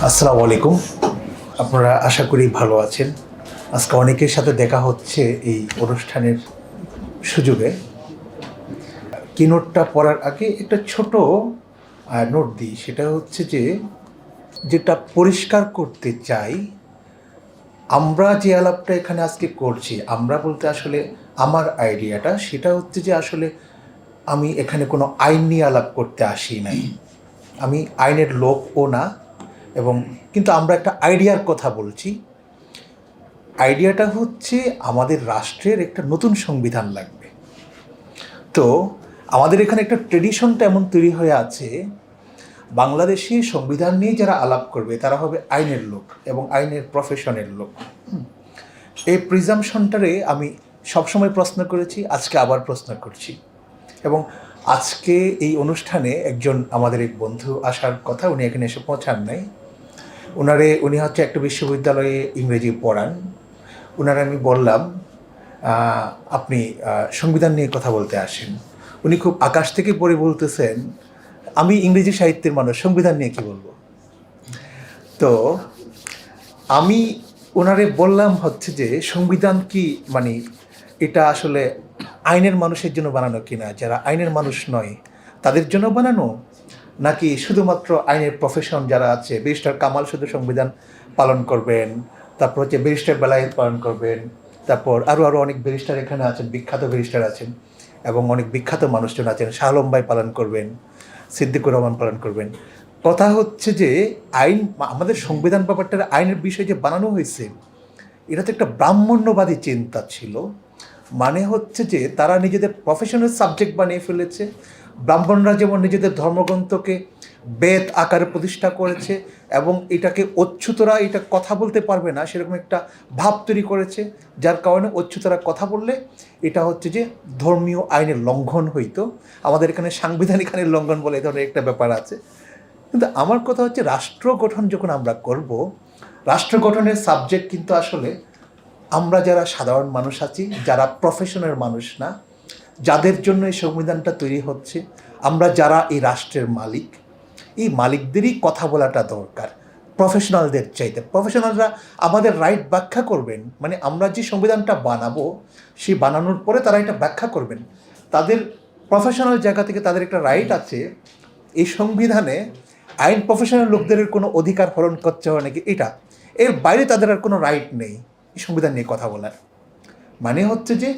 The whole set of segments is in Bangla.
আসসালামু আলাইকুম। আপনারা আশা করি ভালো আছেন। আজকে অনেকের সাথে দেখা হচ্ছে এই অনুষ্ঠানের সুযোগে। কিনোটটা পড়ার আগে একটা ছোট নোট দিই। সেটা হচ্ছে যে, যেটা পরিষ্কার করতে চাই, আমরা যে আলাপটা এখানে আজকে করছি, আমরা বলতে আসলে আমার আইডিয়াটা সেটা হচ্ছে যে আসলে আমি এখানে কোনো আইন নিয়ে আলাপ করতে আসি নাই। আমি আইনের লোকও না, এবং কিন্তু আমরা একটা আইডিয়ার কথা বলছি। আইডিয়াটা হচ্ছে আমাদের রাষ্ট্রের একটা নতুন সংবিধান লাগবে। তো আমাদের এখানে একটা ট্রেডিশনটা এমন তৈরি হয়ে আছে, বাংলাদেশি সংবিধান নিয়ে যারা আলাপ করবে তারা হবে আইনের লোক এবং আইনের প্রফেশনের লোক। এই প্রিজামশনটারে আমি সবসময় প্রশ্ন করেছি, আজকে আবার প্রশ্ন করছি। এবং আজকে এই অনুষ্ঠানে একজন আমাদের এক বন্ধু আসার কথা, উনি এখানে এসে পৌঁছান নাই। উনি হচ্ছে একটা বিশ্ববিদ্যালয়ে ইংরেজি পড়ান। উনারা আমি বললাম, আপনি সংবিধান নিয়ে কথা বলতে আসেন। উনি খুব আকাশ থেকে পড়ে বলতেছেন, আমি ইংরেজি সাহিত্যের মানুষ, সংবিধান নিয়ে কী বলবো। তো আমি ওনারে বললাম হচ্ছে যে সংবিধান কি মানে এটা আসলে আইনের মানুষের জন্য বানানো কিনা, যারা আইনের মানুষ নয় তাদের জন্য বানানো, নাকি শুধুমাত্র আইনের প্রফেশন যারা আছে, ব্যারিস্টার কামাল শুধু সংবিধান পালন করবেন, তারপর হচ্ছে ব্যারিস্টার বেলায়েত পালন করবেন, তারপর আরও অনেক ব্যারিস্টার এখানে আছেন, বিখ্যাত ব্যারিস্টার আছেন এবং অনেক বিখ্যাত মানুষজন আছেন, শাহ আলম ভাই পালন করবেন, সিদ্দিকুর রহমান পালন করবেন। কথা হচ্ছে যে আইন, আমাদের সংবিধান ব্যাপারটার আইনের বিষয় যে বানানো হয়েছে, এটা তো একটা ব্রাহ্মণ্যবাদী চিন্তা ছিল। মানে হচ্ছে যে তারা নিজেদের প্রফেশনাল সাবজেক্ট বানিয়ে ফেলেছে। ব্রাহ্মণরা যেমন নিজেদের ধর্মগ্রন্থকে বেদ আকারে প্রতিষ্ঠা করেছে এবং এটাকে অচ্যুতরা এটা কথা বলতে পারবে না সেরকম একটা ভাব তৈরি করেছে, যার কারণে অচ্যুতরা কথা বললে এটা হচ্ছে যে ধর্মীয় আইনের লঙ্ঘন হইতো। আমাদের এখানে সাংবিধানিক আইনের লঙ্ঘন বলে এই ধরনের একটা ব্যাপার আছে। কিন্তু আমার কথা হচ্ছে, রাষ্ট্র গঠন যখন আমরা করব, রাষ্ট্র গঠনের সাবজেক্ট কিন্তু আসলে আমরা যারা সাধারণ মানুষ আছি, যারা প্রফেশনের মানুষ না, যাদের জন্য এই সংবিধানটা তৈরি হচ্ছে, আমরা যারা এই রাষ্ট্রের মালিক, এই মালিকদেরই কথা বলাটা দরকার প্রফেশনালদের চাইতে। প্রফেশনালরা আমাদের রাইট ব্যাখ্যা করবেন, মানে আমরা যে সংবিধানটা বানাবো সেই বানানোর পরে তারা এটা ব্যাখ্যা করবেন। তাদের প্রফেশনাল জায়গা থেকে তাদের একটা রাইট আছে, এই সংবিধানে আইন প্রফেশনাল লোকদের কোনো অধিকার হরণ করতে হয় নাকি, এটা এর বাইরে তাদের আর কোনো রাইট নেই এই সংবিধান নিয়ে কথা বলার। মানে হচ্ছে যে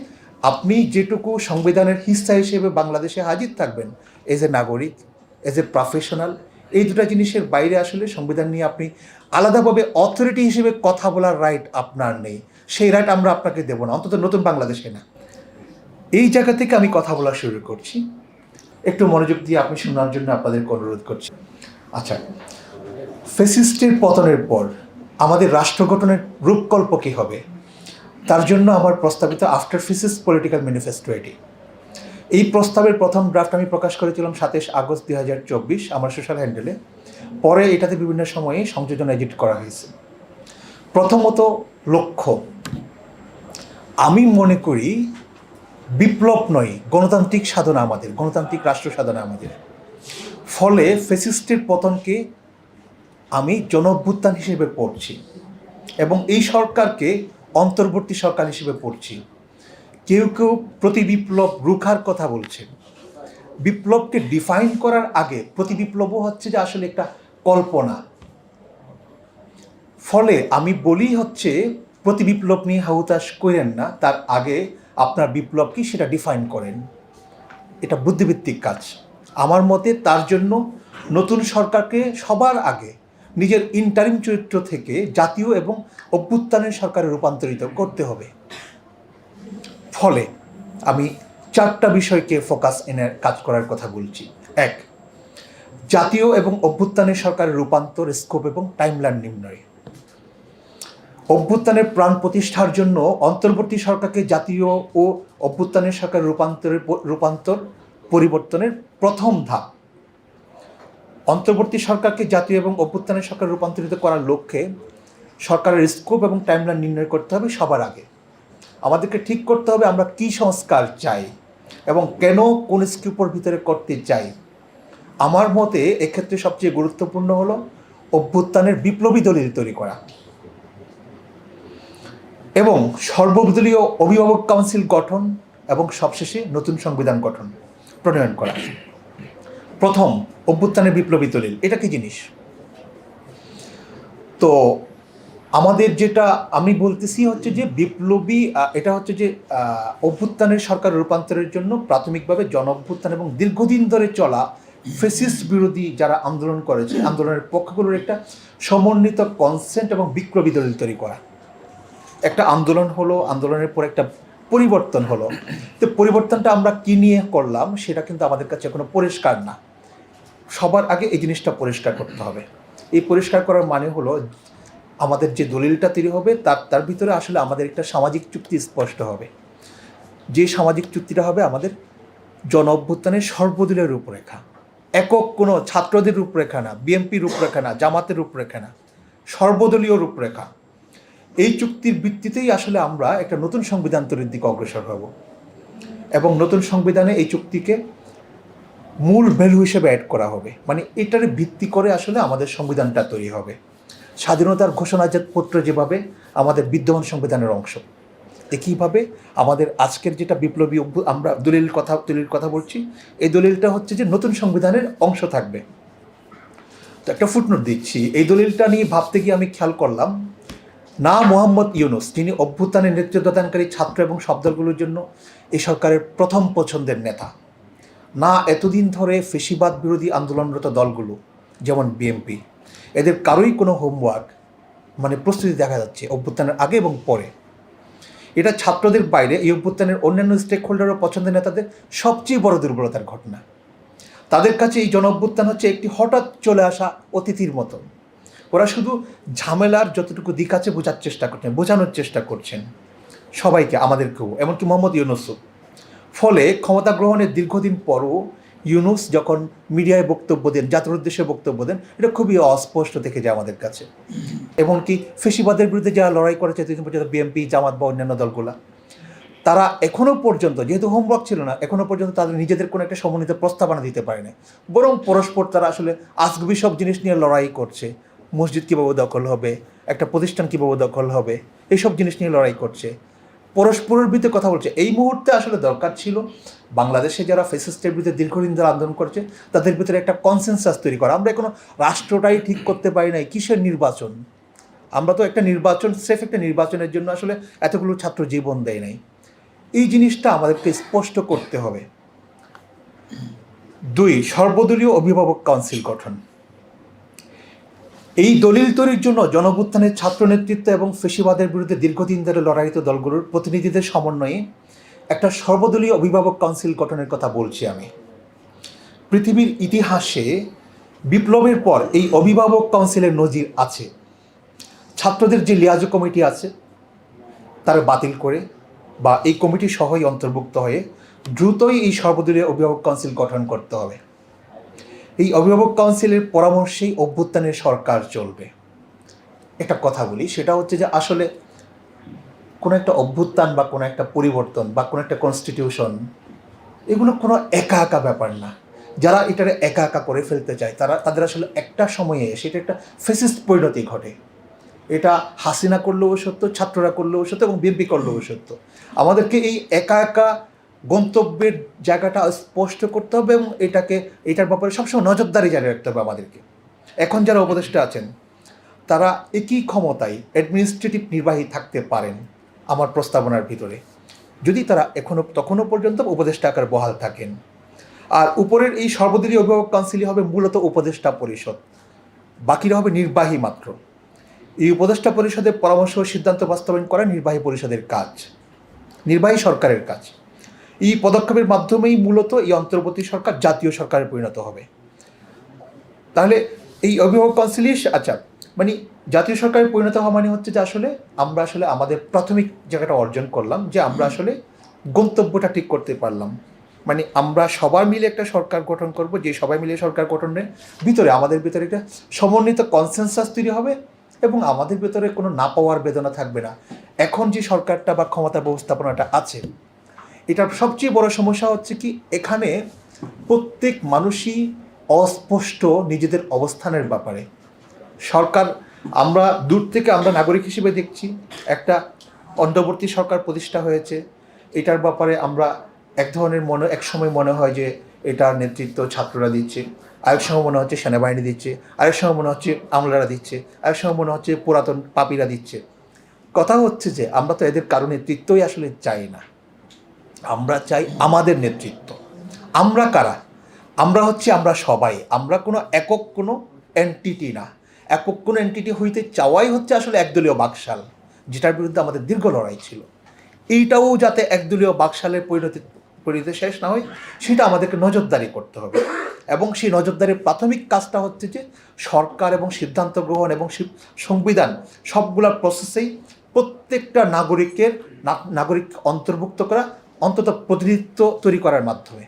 আপনি যেটুকু সংবিধানের হিস্সা হিসেবে বাংলাদেশে হাজির থাকবেন, এজ এ নাগরিক, এজ এ প্রফেশনাল, এই দুটো জিনিসের বাইরে আসলে সংবিধান নিয়ে আপনি আলাদাভাবে অথরিটি হিসেবে কথা বলার রাইট আপনার নেই। সেই রাইট আমরা আপনাকে দেবো না, অন্তত নতুন বাংলাদেশে না। এই জায়গা থেকে আমি কথা বলা শুরু করছি, একটু মনোযোগ দিয়ে আপনি শোনার জন্য আপনাদেরকে অনুরোধ করছি। আচ্ছা, ফ্যাসিস্টের পতনের পর আমাদের রাষ্ট্র গঠনের রূপকল্প কী হবে, তার জন্য আমার প্রস্তাবিত আফটার ফ্যাসিস্ট পলিটিক্যাল ম্যানিফেস্টো এটি। এই প্রস্তাবের প্রথম ড্রাফট আমি প্রকাশ করেছিলাম 27 আগস্ট 2024 আমার সোশ্যাল হ্যান্ডেলে। পরে এটাতে বিভিন্ন সময়ে সংযোজন এডিট করা হয়েছে। প্রথমত লক্ষ্য, আমি মনে করি বিপ্লব নয়, গণতান্ত্রিক সাধনা আমাদের, গণতান্ত্রিক রাষ্ট্র সাধনা আমাদের। ফলে ফ্যাসিস্টের পতনকে আমি জনঅভ্যুত্থান হিসেবে পড়ছি এবং এই সরকারকে অন্তর্বর্তী সরকার হিসেবে পড়ছি। কেউ কেউ প্রতি বিপ্লব রুখার কথা বলছেন। বিপ্লবকে ডিফাইন করার আগে প্রতি বিপ্লবও হচ্ছে যে আসলে একটা কল্পনা। ফলে আমি বলি হচ্ছে প্রতি বিপ্লব নিয়ে হাহুতাশ করেন না, তার আগে আপনার বিপ্লব কি সেটা ডিফাইন করেন। এটা বুদ্ধিভিত্তিক কাজ আমার মতে। তার জন্য নতুন সরকারকে সবার আগে নিজের ইন্টারিম চরিত্র থেকে জাতীয় এবং অভ্যুত্থানের সরকারে রূপান্তরিত করতে হবে। ফলে আমি 4টা বিষয়কে ফোকাস এনে কাজ করার কথা বলছি। 1, জাতীয় এবং অভ্যুত্থানের সরকারের রূপান্তর, স্কোপ এবং টাইমলাইন নির্ণয়। অভ্যুত্থানের প্রাণ প্রতিষ্ঠার জন্য অন্তর্বর্তী সরকারকে জাতীয় ও অভ্যুত্থানের সরকারের রূপান্তর পরিবর্তনের প্রথম ধাপ। অন্তর্বর্তী সরকারকে জাতীয় এবং অভ্যুত্থানের সরকার রূপান্তরিত করার লক্ষ্যে সরকারের স্কোপ এবং টাইমলাইন নির্ণয় করতে হবে। সবার আগে আমাদেরকে ঠিক করতে হবে আমরা কী সংস্কার চাই এবং কেন, কোন স্কোপের ভিতরে করতে চাই। আমার মতে এক্ষেত্রে সবচেয়ে গুরুত্বপূর্ণ হলো অভ্যুত্থানের বিপ্লবী দলিল তৈরি করা এবং সর্বদলীয় অভিভাবক কাউন্সিল গঠন এবং সবশেষে নতুন সংবিধান গঠন প্রণয়ন করা। প্রথম, অভ্যুত্থানের বিপ্লবী দলিল। এটা কি জিনিস? তো আমাদের যেটা আমি বলতেছি হচ্ছে যে বিপ্লবী, এটা হচ্ছে যে অভ্যুত্থানের সরকার রূপান্তরের জন্য প্রাথমিকভাবে জন অভ্যুত্থান এবং দীর্ঘদিন ধরে চলা ফেসিস্ট বিরোধী যারা আন্দোলন করেছে, আন্দোলনের পক্ষগুলোর একটা সমন্বিত কনসেন্ট এবং বিপ্লবী দলিল তৈরি করা। একটা আন্দোলন হলো, আন্দোলনের পর একটা পরিবর্তন হলো, তো পরিবর্তনটা আমরা কী নিয়ে করলাম সেটা কিন্তু আমাদের কাছে কোনো পরিষ্কার না। সবার আগে এই জিনিসটা পরিষ্কার করতে হবে। এই পরিষ্কার করার মানে হলো আমাদের যে দলিলটা তৈরি হবে তার ভিতরে আসলে আমাদের একটা সামাজিক চুক্তি স্পষ্ট হবে। যে সামাজিক চুক্তিটা হবে আমাদের জন অভ্যুত্থানের সর্বদলীয় রূপরেখা, একক কোনো ছাত্রদের রূপরেখা না, বিএনপির রূপরেখা না, জামাতের রূপরেখা না, সর্বদলীয় রূপরেখা। এই চুক্তির ভিত্তিতেই আসলে আমরা একটা নতুন সংবিধান তৈরির দিকে অগ্রসর হব এবং নতুন সংবিধানে এই চুক্তিকে মূল ভ্যালু হিসেবে অ্যাড করা হবে। মানে এটার ভিত্তি করে আসলে আমাদের সংবিধানটা তৈরি হবে। স্বাধীনতার ঘোষণাপত্র যেভাবে আমাদের বিদ্যমান সংবিধানের অংশ, একইভাবে আমাদের আজকের যেটা বিপ্লবী আমরা দলিল কথা বলছি, এই দলিলটা হচ্ছে যে নতুন সংবিধানের অংশ থাকবে। তো একটা ফুটনোট দিচ্ছি, এই দলিলটা নিয়ে ভাবতে গিয়ে আমি খেয়াল করলাম, না মোহাম্মদ ইউনূস, যিনি অভ্যুত্থানের নেতৃত্বদানকারী ছাত্র এবং সব দলগুলোর জন্য এই সরকারের প্রথম পছন্দের নেতা, না এতদিন ধরে ফেসিবাদ বিরোধী আন্দোলনরত দলগুলো যেমন বিএনপি, এদের কারোই কোনো হোমওয়ার্ক মানে প্রস্তুতি দেখা যাচ্ছে অভ্যুত্থানের আগে এবং পরে। এটা ছাত্রদের বাইরে এই অভ্যুত্থানের অন্যান্য স্টেক হোল্ডারও পছন্দের নেতাদের সবচেয়ে বড় দুর্বলতার ঘটনা। তাদের কাছে এই জন অভ্যুত্থান হচ্ছে একটি হঠাৎ চলে আসা অতিথির মতো। ওরা শুধু ঝামেলার যতটুকু দিক আছে বোঝানোর চেষ্টা করছেন সবাইকে, আমাদেরকেও, এমনকি মোহাম্মদ ইউনূসও। ফলে ক্ষমতা গ্রহণের দীর্ঘদিন পরও ইউনূস যখন মিডিয়ায় বক্তব্য দেন, জাতির উদ্দেশ্যে বক্তব্য দেন, এটা খুবই অস্পষ্ট থেকে যায় আমাদের কাছে। এমনকি ফেসিবাদের বিরুদ্ধে যারা লড়াই করেছে বিএনপি, জামাত বা অন্যান্য দলগুলা, তারা এখনও পর্যন্ত, যেহেতু হোমওয়ার্ক ছিল না, এখনও পর্যন্ত তাদের নিজেদের কোনো একটা সমন্বিত প্রস্তাবনা দিতে পারেনি, বরং পরস্পর তারা আসলে আজগুবি সব জিনিস নিয়ে লড়াই করছে। মসজিদ কীভাবে দখল হবে, একটা প্রতিষ্ঠান কীভাবে দখল হবে, এইসব জিনিস নিয়ে লড়াই করছে, পরস্পরের বিরুদ্ধে কথা বলছে। এই মুহূর্তে আসলে দরকার ছিল বাংলাদেশে যারা ফ্যাসিস্টের বিরুদ্ধে দীর্ঘদিন ধরে আন্দোলন করছে তাদের ভিতরে একটা কনসেনসাস তৈরি করা। আমরা এখনো রাষ্ট্রটাই ঠিক করতে পারি নাই, কিসের নির্বাচন? আমরা তো একটা নির্বাচন, সেফ একটা নির্বাচনের জন্য আসলে এতগুলো ছাত্র জীবন দেয় নাই। এই জিনিসটা আমাদেরকে স্পষ্ট করতে হবে। 2, সর্বদলীয় অভিভাবক কাউন্সিল গঠন। এই দলিল তৈরির জন্য জনঅভ্যুত্থানের ছাত্র নেতৃত্ব এবং ফেসিবাদের বিরুদ্ধে দীর্ঘদিন ধরে লড়াইরত দলগুলোর প্রতিনিধিদের সমন্বয়ে একটা সর্বদলীয় অভিভাবক কাউন্সিল গঠনের কথা বলছি আমি। পৃথিবীর ইতিহাসে বিপ্লবের পর এই অভিভাবক কাউন্সিলের নজির আছে। ছাত্রদের যে লিয়াজো কমিটি আছে তারা বাতিল করে বা এই কমিটি সহই অন্তর্ভুক্ত হয়ে দ্রুতই এই সর্বদলীয় অভিভাবক কাউন্সিল গঠন করতে হবে। এই অভিভাবক কাউন্সিলের পরামর্শেই অভ্যুত্থানের সরকার চলবে। একটা কথা বলি, সেটা হচ্ছে যে আসলে কোনো একটা অভ্যুত্থান বা কোনো একটা পরিবর্তন বা কোনো একটা কনস্টিটিউশন, এগুলো কোনো একা একা ব্যাপার না। যারা এটারে একা একা করে ফেলতে চায় তাদের আসলে একটা সময়ে সেটা একটা ফেসিস্ট পরিণতি ঘটে। এটা হাসিনা করলেও সত্য, ছাত্ররা করলেও সত্য এবং বিএনপি করলেও সত্য। আমাদেরকে এই একা একা গন্তব্যের জায়গাটা স্পষ্ট করতে হবে এবং এটার ব্যাপারে সবসময় নজরদারি জারি রাখতে হবে আমাদেরকে। এখন যারা উপদেষ্টা আছেন তারা একই ক্ষমতায় অ্যাডমিনিস্ট্রেটিভ নির্বাহী থাকতে পারেন আমার প্রস্তাবনার ভিতরে, যদি তারা তখনও পর্যন্ত উপদেষ্টা আকারে বহাল থাকেন। আর উপরের এই সর্বদলীয় অভিভাবক কাউন্সিলই হবে মূলত উপদেষ্টা পরিষদ, বাকিরা হবে নির্বাহী মাত্র। এই উপদেষ্টা পরিষদের পরামর্শ ও সিদ্ধান্ত বাস্তবায়ন করা নির্বাহী পরিষদের কাজ, নির্বাহী সরকারের কাজ। এই পদক্ষেপের মাধ্যমেই মূলত এই অন্তর্বর্তী সরকার জাতীয় সরকারে পরিণত হবে। তাহলে এই অভিভাবক কাউন্সিলই মানে জাতীয় সরকারে পরিণত হওয়া মানে হচ্ছে যে আসলে আমরা আসলে আমাদের প্রাথমিক জায়গাটা অর্জন করলাম, যে আমরা আসলে গন্তব্যটা ঠিক করতে পারলাম। মানে আমরা সবার মিলে একটা সরকার গঠন করব, যে সবাই মিলে সরকার গঠনের ভিতরে আমাদের ভিতরে একটা সমন্বিত কনসেনসাস তৈরি হবে এবং আমাদের ভিতরে কোনো না পাওয়ার বেদনা থাকবে না। এখন যে সরকারটা বা ক্ষমতা ব্যবস্থাপনাটা আছে, এটার সবচেয়ে বড় সমস্যা হচ্ছে কি, এখানে প্রত্যেক মানুষই অস্পষ্ট নিজেদের অবস্থানের ব্যাপারে। সরকার, আমরা দূর থেকে আমরা নাগরিক হিসেবে দেখছি একটা অন্তর্বর্তী সরকার প্রতিষ্ঠা হয়েছে। এটার ব্যাপারে আমরা এক সময় মনে হয় যে এটার নেতৃত্ব ছাত্ররা দিচ্ছে, আরেক সময় মনে হচ্ছে সেনাবাহিনী দিচ্ছে, আরেক সময় মনে হচ্ছে আমলারা দিচ্ছে, আরেক সময় মনে হচ্ছে পুরাতন পাপীরা দিচ্ছে। কথা হচ্ছে যে আমরা তো এদের কারো নেতৃত্বই আসলে চাই না, আমরা চাই আমাদের নেতৃত্ব। আমরা কারা? আমরা সবাই, আমরা কোনো একক কোনো এন্টিটি না। একক কোনো এন্টিটি হইতে চাওয়াই হচ্ছে আসলে একদলীয় বাকশাল, যেটার বিরুদ্ধে আমাদের দীর্ঘ লড়াই ছিল। এইটাও যাতে একদলীয় বাকশালের পরিণতি শেষ না হয়, সেটা আমাদেরকে নজরদারি করতে হবে। এবং সেই নজরদারির প্রাথমিক কাজটা হচ্ছে যে সরকার এবং সিদ্ধান্ত গ্রহণ এবং সংবিধান সবগুলোর প্রসেসেই প্রত্যেকটা নাগরিক অন্তর্ভুক্ত করা, অন্তত প্রতিনিধিত্ব তৈরি করার মাধ্যমে।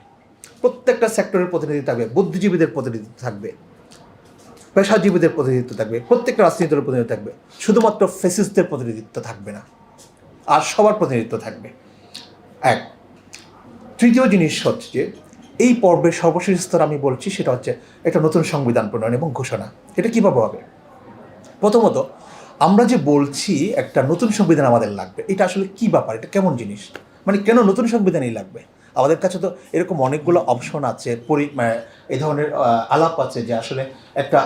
প্রত্যেকটা সেক্টরের প্রতিনিধি থাকবে, বুদ্ধিজীবীদের প্রতিনিধিত্ব থাকবে, পেশাজীবীদের প্রতিনিধিত্ব থাকবে, প্রত্যেকটা রাজনীতি দলের প্রতিনিধিত্ব থাকবে, শুধুমাত্র ফেসিস্টদের প্রতিনিধিত্ব থাকবে না, আর সবার প্রতিনিধিত্ব থাকবে। এক, তৃতীয় জিনিস হচ্ছে যে এই পর্বের সর্বশেষ স্তর আমি বলছি, সেটা হচ্ছে একটা নতুন সংবিধান প্রণয়ন এবং ঘোষণা। এটা কীভাবে হবে? প্রথমত, আমরা যে বলছি একটা নতুন সংবিধান আমাদের লাগবে, এটা আসলে কী ব্যাপার? এটা কেমন জিনিস? মানে কেন নতুন সংবিধানই লাগবে? আমাদের কাছে তো এরকম অনেকগুলো অপশন আছে, এই ধরনের আলাপ আছে যে আসলে একটা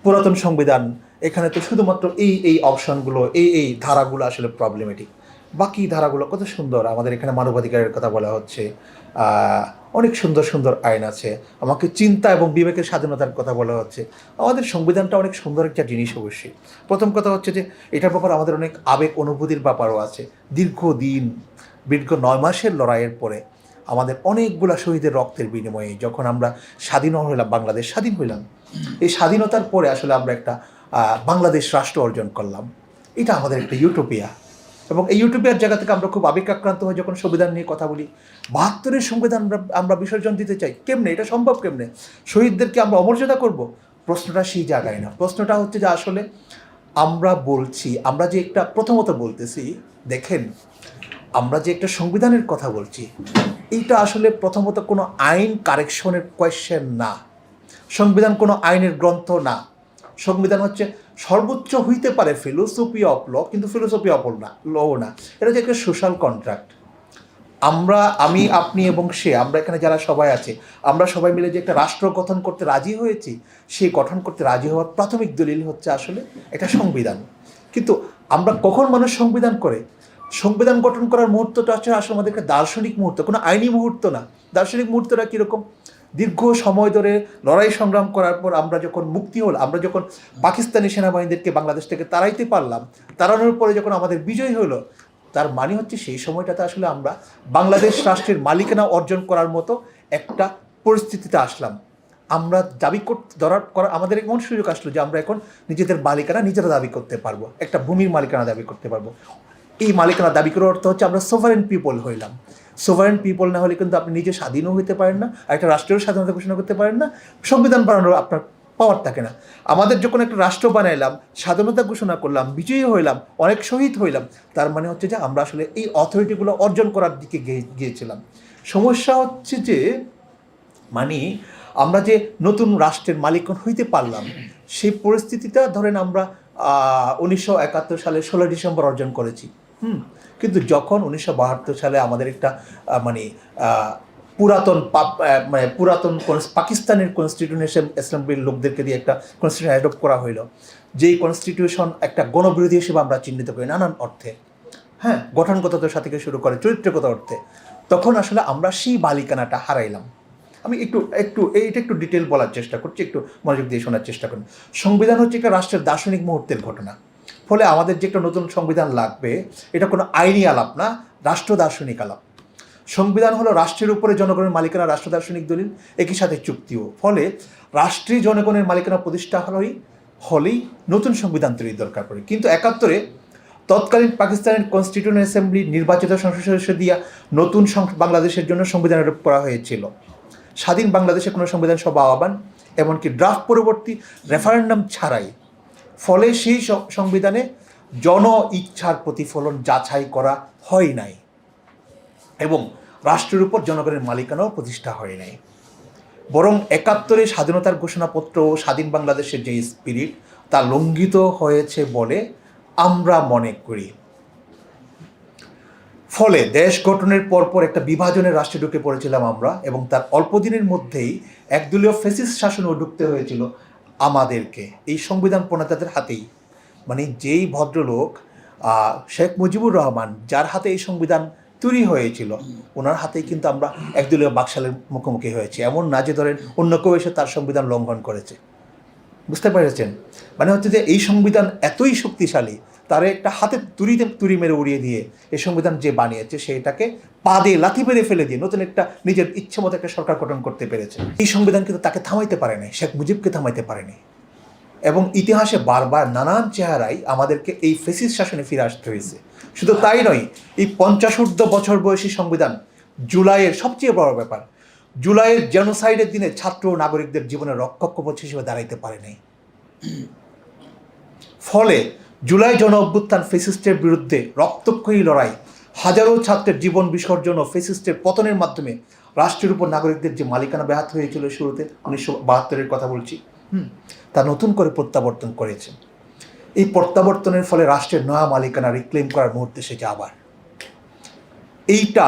পুরাতন সংবিধান, এখানে তো শুধুমাত্র এই অপশনগুলো, এই ধারাগুলো আসলে প্রবলেমেটিক। বাকি ধারাগুলো কত সুন্দর, আমাদের এখানে মানবাধিকারের কথা বলা হচ্ছে, অনেক সুন্দর সুন্দর আইন আছে, আমাকে চিন্তা এবং বিবেকের স্বাধীনতার কথা বলা হচ্ছে। আমাদের সংবিধানটা অনেক সুন্দর একটা জিনিস অবশ্যই। প্রথম কথা হচ্ছে যে এটার ব্যাপারে আমাদের অনেক আবেগ অনুভূতির ব্যাপারও আছে। দীর্ঘ 9 মাসের লড়াইয়ের পরে আমাদের অনেকগুলা শহীদের রক্তের বিনিময়ে যখন আমরা স্বাধীন হইলাম, বাংলাদেশ স্বাধীন হইলাম, এই স্বাধীনতার পরে আসলে আমরা একটা বাংলাদেশ রাষ্ট্র অর্জন করলাম। এটা আমাদের একটা ইউটোপিয়া। এবং এই ইউটোপিয়ার জায়গা থেকে আমরা খুব আবেগাক্রান্ত হয়ে যখন সংবিধান নিয়ে কথা বলি, 72-এর সংবিধান আমরা বিসর্জন দিতে চাই, কেমনে? এটা সম্ভব কেমনে? শহীদদেরকে আমরা অমর্যাদা করব? প্রশ্নটা সেই জায়গায় না। প্রশ্নটা হচ্ছে যে আসলে আমরা যে একটা প্রথমত বলতেছি, দেখেন, আমরা যে একটা সংবিধানের কথা বলছি, এইটা আসলে প্রথমত কোনো আইন কারেকশনের কোয়েশ্চেন না। সংবিধান কোনো আইনের গ্রন্থ না। সংবিধান হচ্ছে সর্বোচ্চ হইতে পারে ফিলোসফি অফ ল, কিন্তু ফিলোসফি অফ ল না। এটা হচ্ছে একটা সোশ্যাল কন্ট্রাক্ট। আমি, আপনি এবং সে, আমরা এখানে যারা সবাই আছে, আমরা সবাই মিলে যে একটা রাষ্ট্র গঠন করতে রাজি হয়েছি, সেই গঠন করতে রাজি হওয়ার প্রাথমিক দলিল হচ্ছে আসলে এটা সংবিধান। কিন্তু আমরা কখন মানুষ সংবিধান করে? সংবিধান গঠন করার মুহূর্তটা হচ্ছে আসলে আমাদের একটা দার্শনিক মুহূর্ত, কোনো আইনি মুহূর্ত না। দার্শনিক মুহূর্তটা কীরকম? দীর্ঘ সময় ধরে লড়াই সংগ্রাম করার পর আমরা যখন মুক্তি হল, আমরা যখন পাকিস্তানি সেনাবাহিনীদেরকে বাংলাদেশ থেকে তাড়াইতে পারলাম, তাড়ানোর পরে যখন আমাদের বিজয় হলো, তার মানে হচ্ছে সেই সময়টাতে আসলে আমরা বাংলাদেশ রাষ্ট্রের মালিকানা অর্জন করার মতো একটা পরিস্থিতিতে আসলাম। আমরা দাবি করা আমাদের এমন সুযোগ আসলো যে আমরা এখন নিজেদের মালিকানা নিজেরা দাবি করতে পারবো, একটা ভূমির মালিকানা দাবি করতে পারবো। এই মালিকানা দাবি করার অর্থ হচ্ছে আমরা সোভারেন পিপল হইলাম। সোভারেন পিপল না হলে কিন্তু আপনি নিজে স্বাধীনও হইতে পারেন না, আর একটা রাষ্ট্রের স্বাধীনতা ঘোষণা করতে পারেন না, সংবিধান বানানোর আপনার পাওয়ার থাকে না। আমাদের যখন একটা রাষ্ট্র বানাইলাম, স্বাধীনতা ঘোষণা করলাম, বিজয়ী হইলাম, অনেক শহীদ হইলাম, তার মানে হচ্ছে যে আমরা আসলে এই অথরিটিগুলো অর্জন করার দিকে গিয়েছিলাম। সমস্যা হচ্ছে যে আমরা যে নতুন রাষ্ট্রের মালিকানা হইতে পারলাম, সেই পরিস্থিতিটা ধরেন আমরা 1971 সালে 16 ডিসেম্বর অর্জন করেছি। কিন্তু যখন 1972 সালে আমাদের একটা পুরাতন পাকিস্তানের কনস্টিটিউশন অ্যাসেম্বলির লোকদেরকে দিয়ে একটা কনস্টিটিউশন অ্যাডপ্ট করা হইল, যেই কনস্টিটিউশন একটা গণবিরোধী হিসেবে আমরা চিহ্নিত করি নানান অর্থে, গঠনগত সাথে শুরু করে চরিত্রগত অর্থে, তখন আসলে আমরা সেই মালিকানাটা হারাইলাম। আমি একটু ডিটেল বলার চেষ্টা করছি, একটু মনোযোগ দিয়ে শোনার চেষ্টা করুন। সংবিধান হচ্ছে একটা রাষ্ট্রের দার্শনিক মুহূর্তের ঘটনা। ফলে আমাদের যে একটা নতুন সংবিধান লাগবে, এটা কোনো আইনি আলাপ না, রাষ্ট্র দার্শনিক আলাপ। সংবিধান হলো রাষ্ট্রের উপরে জনগণের মালিকানা, রাষ্ট্র দার্শনিক দলিল, একই সাথে চুক্তিও। ফলে রাষ্ট্রীয় জনগণের মালিকানা প্রতিষ্ঠা হলেই নতুন সংবিধান তৈরির দরকার পড়ে। কিন্তু 71-এ তৎকালীন পাকিস্তানের কনস্টিটিউশন অ্যাসেম্বলি নির্বাচিত সংসদ সদস্য দিয়া নতুন বাংলাদেশের জন্য সংবিধান আরোপ করা হয়েছিল। স্বাধীন বাংলাদেশে কোনো সংবিধান সভা আহ্বান, এমনকি ড্রাফট পরবর্তী রেফারেন্ডাম ছাড়াই। ফলে সেই সংবিধানে জন ইচ্ছার প্রতিফলন যাচাই করা হয় নাই এবং রাষ্ট্রের উপর জনগণের মালিকানাও প্রতিষ্ঠা হয় নাই। বরং 71-এ স্বাধীনতার ঘোষণাপত্র ও স্বাধীন বাংলাদেশের যে স্পিরিট, তা লঙ্ঘিত হয়েছে বলে আমরা মনে করি। ফলে দেশ গঠনের পরপর একটা বিভাজনের রাষ্ট্রে ঢুকে পড়েছিলাম আমরা, এবং তার অল্প দিনের মধ্যেই একদলীয় ফ্যাসিস্ট শাসনেও ঢুকতে হয়েছিল আমাদেরকে, এই সংবিধান প্রণেতাদের হাতেই। মানে যেই ভদ্রলোক শেখ মুজিবুর রহমান, যার হাতে এই সংবিধান তৈরি হয়েছিল, ওনার হাতেই কিন্তু আমরা একদলীয় বাকশালের মুখোমুখি হয়েছি। এমন না যে ধরেন অন্য কেউ এসে তার সংবিধান লঙ্ঘন করেছে। বুঝতে পেরেছেন? মানে হচ্ছে যে এই সংবিধান এতই শক্তিশালী, তারা একটা হাতে তুড়ি মেরে উড়িয়ে দিয়ে এই সংবিধান যে বানিয়েছে সেটাকে পা দিয়ে লাথি মেরে ফেলে দিয়ে নতুন একটা নিজের ইচ্ছে মতো একটা সরকার গঠন করতে পেরেছে। এই সংবিধান কিন্তু তাকে থামাইতে পারেনি, শেখ মুজিবকে থামাইতে পারেনি। এবং ইতিহাসে বারবার নানান চেহারায় আমাদেরকে এই ফ্যাসিস্ট শাসনে ফিরে আসতে হয়েছে। শুধু তাই নয়, এই 50 বছর বয়সী সংবিধান, জুলাইয়ের সবচেয়ে বড় ব্যাপার, জুলাইয়ের জেনোসাইডের দিনে ছাত্র ও নাগরিকদের জীবনের রক্ষক কবচ হিসেবে দাঁড়াইতে পারে নাই। ফলে জুলাই জন অভ্যুত্থান ফ্যাসিস্টের বিরুদ্ধে রক্তক্ষয়ী লড়াই, হাজারো ছাত্রের জীবন বিসর্জন ও ফ্যাসিস্টের পতনের মাধ্যমে রাষ্ট্রের উপর নাগরিকদের যে মালিকানা ব্যাহত হয়েছিল শুরুতে 1972-এর কথা বলছি, তা নতুন করে প্রত্যাবর্তন করেছে। এই প্রত্যাবর্তনের ফলে রাষ্ট্রের নয়া মালিকানা রিক্লেম করার মুহূর্তে এসেছে আবার। এইটা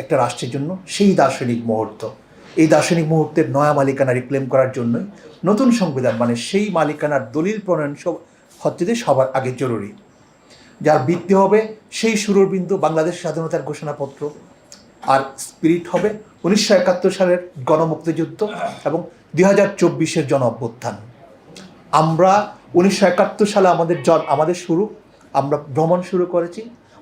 একটা রাষ্ট্রের জন্য সেই দার্শনিক মুহূর্ত। এই দার্শনিক মুহূর্তের নয়া মালিকানা রিক্লেম করার জন্যই নতুন সংবিধান, মানে সেই মালিকানার দলিল প্রণয়ন হচ্ছে যে সবার আগে জরুরি। যার ভিত্তি হবে সেই শুরুর বিন্দু বাংলাদেশ স্বাধীনতার ঘোষণাপত্র, আর স্পিরিট হবে 1971 সালের গণমুক্তিযুদ্ধ এবং 2024-এর জন অভ্যুত্থান। আমরা 1971 সালে আমাদের শুরু, আমরা ভ্রমণ শুরু করেছি,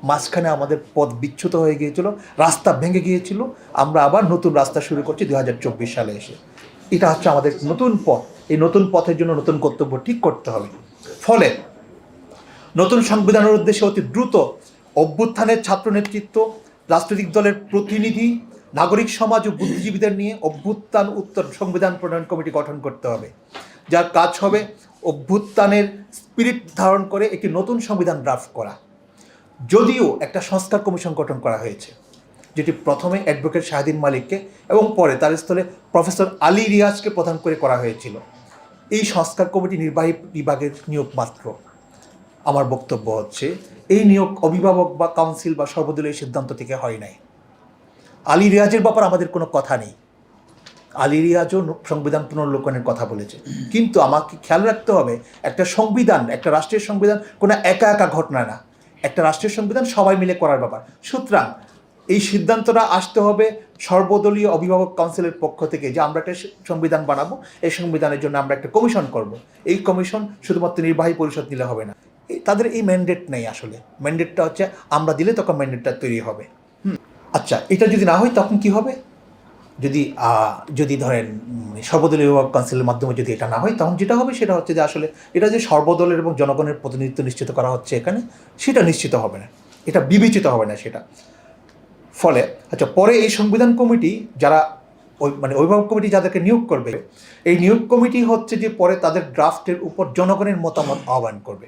মাঝখানে আমাদের পথ বিচ্যুত হয়ে গিয়েছিল, রাস্তা ভেঙে গিয়েছিল, আমরা আবার নতুন রাস্তা শুরু করছি 2024 সালে এসে। এটা হচ্ছে আমাদের নতুন পথ। এই নতুন পথের জন্য নতুন কর্তব্য ঠিক করতে হবে। ফলে নতুন সংবিধানের উদ্দেশ্যে অতি দ্রুত অভ্যুত্থানের ছাত্র নেতৃত্ব, রাজনৈতিক দলের প্রতিনিধি, নাগরিক সমাজ ও বুদ্ধিজীবীদের নিয়ে অভ্যুত্থান উত্তর সংবিধান প্রণয়ন কমিটি গঠন করতে হবে, যার কাজ হবে অভ্যুত্থানের স্পিরিট ধারণ করে একটি নতুন সংবিধান ড্রাফট করা। যদিও একটা সংস্কার কমিশন গঠন করা হয়েছে, যেটি প্রথমে অ্যাডভোকেট শাহদিন মালিককে এবং পরে তার স্থলে প্রফেসর আলী রিয়াজকে প্রধান করে করা হয়েছিল। এই সংস্কার কমিটি নির্বাহী বিভাগের নিয়োগ মাত্র। আমার বক্তব্য হচ্ছে এই নিয়োগ অভিভাবক বা কাউন্সিল বা সর্বদলীয় সিদ্ধান্ত থেকে হয় নাই। আলী রিয়াজের ব্যাপারে আমাদের কোনো কথা নেই। আলী রিয়াজও সংবিধান পুনর্লিখনের কথা বলেছে, কিন্তু আমাকে খেয়াল রাখতে হবে একটা সংবিধান, একটা রাষ্ট্রের সংবিধান কোনো একা একা ঘটনা না, একটা রাষ্ট্রের সংবিধান সবাই মিলে করার ব্যাপার। সুতরাং এই সিদ্ধান্তটা আসতে হবে সর্বদলীয় অভিভাবক কাউন্সিলের পক্ষ থেকে, যে আমরা একটা সংবিধান বানাবো, এই সংবিধানের জন্য আমরা একটা কমিশন করব। এই কমিশন শুধুমাত্র নির্বাহী পরিষদ দিলে হবে না, তাদের এই ম্যান্ডেট নেই। আসলে ম্যান্ডেটটা হচ্ছে আমরা দিলে তখন ম্যান্ডেটটা তৈরি হবে। আচ্ছা, এটা যদি না হয় তখন কি হবে? যদি ধরেন সর্বদলীয় অভিভাবক কাউন্সিলের মাধ্যমে যদি এটা না হয়, তখন যেটা হবে সেটা হচ্ছে যে আসলে এটা যে সর্বদলের এবং জনগণের প্রতিনিধিত্ব নিশ্চিত করা হচ্ছে এখানে, সেটা নিশ্চিত হবে না, এটা বিবেচিত হবে না সেটা। ফলে আচ্ছা, পরে এই সংবিধান কমিটি যারা অভিভাবক কমিটি যাদেরকে নিয়োগ করবে, এই নিয়োগ কমিটি হচ্ছে যে পরে তাদের ড্রাফটের উপর জনগণের মতামত আহ্বান করবে।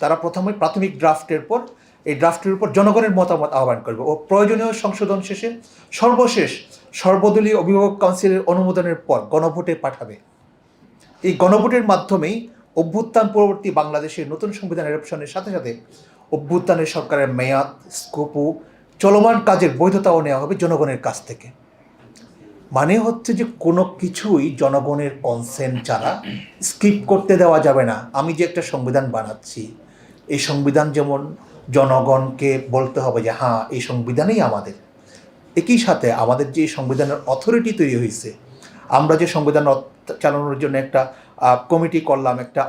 তারা প্রথমে প্রাথমিক ড্রাফটের পর এই ড্রাফটের উপর জনগণের মতামত আহ্বান করবে ও প্রয়োজনীয় সংশোধন শেষে সর্বশেষ সর্বদলীয় অভিভাবক কাউন্সিলের অনুমোদনের পর গণভোটে পাঠাবে। এই গণভোটের মাধ্যমেই অভ্যুত্থান পরবর্তী বাংলাদেশের নতুন সংবিধান অ্যাডপশনের সাথে সাথে অভ্যুত্থানের সরকারের মেয়াদ, স্কোপ ও চলমান কাজের বৈধতাও নেওয়া হবে জনগণের কাছ থেকে। মানে হচ্ছে যে কোনো কিছুই জনগণের কনসেন্ট ছাড়া স্কিপ করতে দেওয়া যাবে না। আমি যে একটা সংবিধান বানাচ্ছি, এই সংবিধান যেমন জনগণকে বলতে হবে যে হ্যাঁ এই সংবিধানই আমাদের। একই সাথে আমাদের যে সংবিধানের অথরিটি তৈরি হয়েছে, আমরা যে সংবিধান চালানোর জন্য একটা কমিটি করলাম, একটা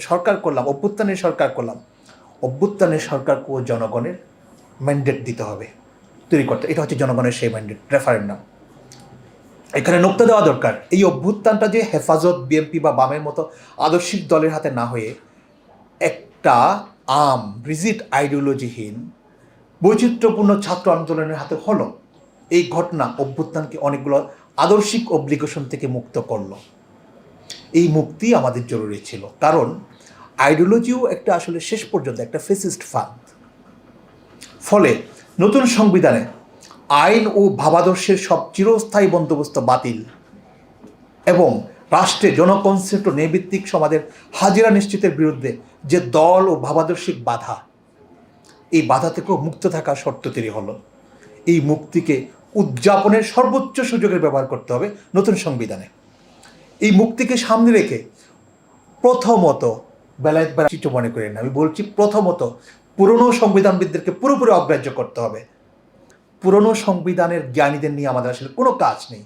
সরকার করলাম, অভ্যুত্থানের সরকার করলাম, অভ্যুত্থানের সরকারকেও জনগণের ম্যান্ডেট দিতে হবে তৈরি করতে। এটা হচ্ছে জনগণের সেই ম্যান্ডেট, রেফারেন্ডাম। এখানে নোক্তা দেওয়া দরকার, এই অভ্যুত্থানটা যে হেফাজত, বিএনপি বা বামের মতো আদর্শিক দলের হাতে না হয়ে একটা রিজিড আইডিওলজিহীন বৈচিত্র্যপূর্ণ ছাত্র আন্দোলনের হাতে হলো। এই ঘটনা অভ্যুত্থানকে অনেকগুলো আদর্শিক অব্লিগেশন থেকে মুক্ত করলো। এই মুক্তি আমাদের জরুরি ছিল, কারণ আইডিওলজিও একটা আসলে শেষ পর্যন্ত একটা ফ্যাসিস্ট ফাঁদ। ফলে নতুন সংবিধানে আইন ও ভাবাদর্শের সব চিরস্থায়ী বন্দোবস্ত বাতিল এবং রাষ্ট্রে জনকনসেপ্ট ও ন্যায়ভিত্তিক সমাজের হাজিরা নিশ্চিতের বিরুদ্ধে যে দল ও ভাবাদর্শিক বাধা, এই বাধা থেকেও মুক্ত থাকার শর্ত তৈরি হলো। এই মুক্তিকে উদযাপনের সর্বোচ্চ সুযোগের ব্যবহার করতে হবে নতুন সংবিধানে। এই মুক্তিকে সামনে রেখে প্রথমত, বেলায়েত কিছু মনে করেন না, আমি বলছি প্রথমত পুরনো সংবিধানবিদদেরকে পুরোপুরি অগ্রাহ্য করতে হবে। পুরনো সংবিধানের জ্ঞানীদের নিয়ে আমাদের আসলে কোনো কাজ নেই।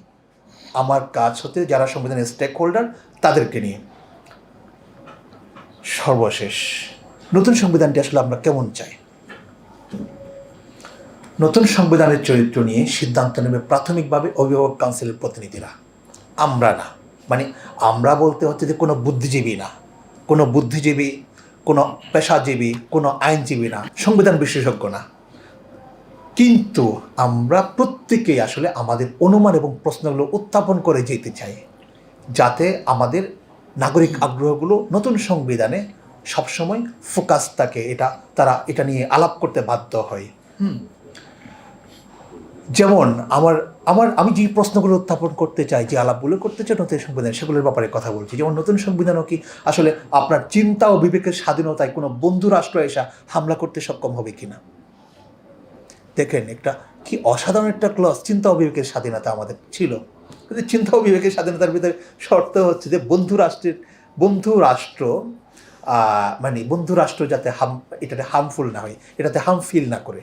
আমার কাজ হতে যারা সংবিধানের স্টেক হোল্ডার তাদেরকে নিয়ে। সর্বশেষ, নতুন সংবিধানটি আসলে আমরা কেমন চাই? নতুন সংবিধানের চরিত্র নিয়ে সিদ্ধান্ত নেবে প্রাথমিকভাবে অভিভাবক কাউন্সিলের প্রতিনিধিরা, আমরা না। মানে আমরা বলতে হচ্ছে যে কোনো বুদ্ধিজীবী না, কোনো বুদ্ধিজীবী, কোনো পেশাজীবী, কোনো আইনজীবী না, সংবিধান বিশেষজ্ঞ না। কিন্তু আমরা প্রত্যেকেই আসলে আমাদের অনুমান এবং প্রশ্নগুলো উত্থাপন করে যেতে চাই, যাতে আমাদের নাগরিক আগ্রহগুলো নতুন সংবিধানে সবসময় ফোকাস থাকে, তারা নিয়ে আলাপ করতে বাধ্য হয়। যেমন আমি যে প্রশ্নগুলো উত্থাপন করতে চাই, যে আলাপগুলো করতে চাই নতুন সংবিধান, সেগুলোর ব্যাপারে কথা বলছি। যেমন নতুন সংবিধানও কি আসলে আপনার চিন্তা ও বিবেকের স্বাধীনতায় কোনো বন্ধু রাষ্ট্র এসে হামলা করতে সক্ষম হবে কিনা? দেখেন, কি অসাধারণ একটা ক্লজ, চিন্তা ও বিবেকের স্বাধীনতা আমাদের ছিল। কিন্তু চিন্তা ও বিবেকের স্বাধীনতার ভিতরে শর্ত হচ্ছে যে বন্ধু রাষ্ট্র যাতে এটাতে হার্মফুল না হয়, এটাতে হার্ম ফিল না করে।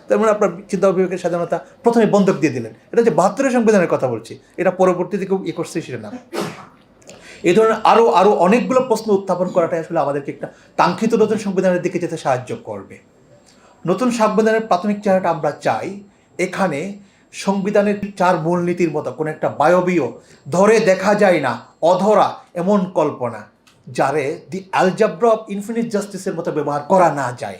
তার মানে আপনার চিন্তা ও বিবেকের স্বাধীনতা প্রথমে বন্ধক দিয়ে দিলেন। এটা যে 72 সংবিধানের কথা বলছি, এটা পরবর্তীতে কেউ করছে সেটা না। এই ধরনের আরও অনেকগুলো প্রশ্ন উত্থাপন করাটাই আসলে আমাদেরকে একটা কাঙ্ক্ষিত নতুন সংবিধানের দিকে যেতে সাহায্য করবে। নতুন সংবিধানের প্রাথমিক চেহারাটা আমরা চাই, এখানে সংবিধানের 4 মূলনীতির মতো কোনো একটা বায়বীয়, ধরে দেখা যায় না, অধরা এমন কল্পনা, যারে দি অ্যালজাব্রা অফ ইনফিনিট জাস্টিসের মতো ব্যবহার করা না যায়।